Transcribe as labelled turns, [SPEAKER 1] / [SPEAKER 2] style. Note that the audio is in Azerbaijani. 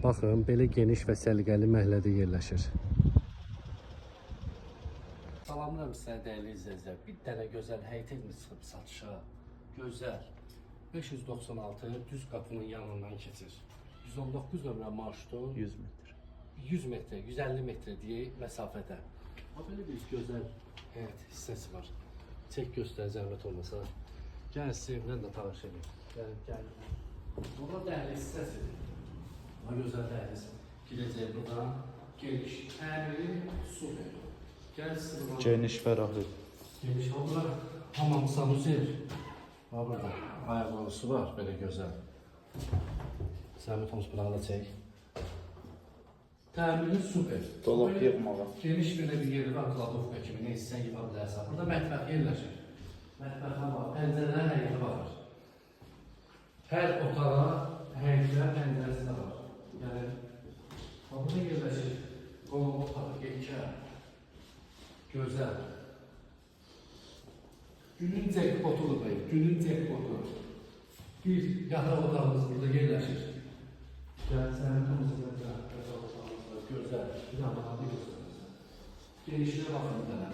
[SPEAKER 1] Baxın, belə geniş və səliqəli məhəllədə yerləşir. Salamlar sizə dəyərli izləyicilər. Bir dənə gözəl həyət evimiz çıxıb satışa. Gözəl. 596 düz qapının yanından keçir. 119 nömrə marşrutun
[SPEAKER 2] 100 metr.
[SPEAKER 1] 100 metr, 150 metr deyək məsafədə. Belə bir gözəl həyət hissəsi var. Çək göstər zəhmət olmasa. Gəlin sizə evdən də tanış edeyim. Gəlin. Burada dəhliz hissəsidir. Ama gözəl dəhliz. Girəcək buradan. Geniş. Təmiri su verir. Gəl sizə
[SPEAKER 2] Geniş fərahlı.
[SPEAKER 1] geniş olur. Hamam sanuzer. Var burada. Ayaqları su var. Belə gözəl. Zəhmət olmasa buradan da çək. Təmiri super.
[SPEAKER 2] Dolab yığmağa.
[SPEAKER 1] Geniş bir yeri var, kladovka kimi, neyse sen yığa bilərsən. Burada mətbəx yerləşir. Mətbəxə var, pəncərələr həyətə baxır. Hər otağa, həyətlə pəncərəsi də var. Yəni, burada yerləşir. Qolun otağı, geçər. Gözəl. Günün cekpotudur bey, günün cekpotu. Bir yataq otağımız burada yerləşir. Gəl, sənin temizləyəcək yataq otağımız var, gözəl. Bir daha baxın, bir göstərəcək. Genişliğe bakın bir tane.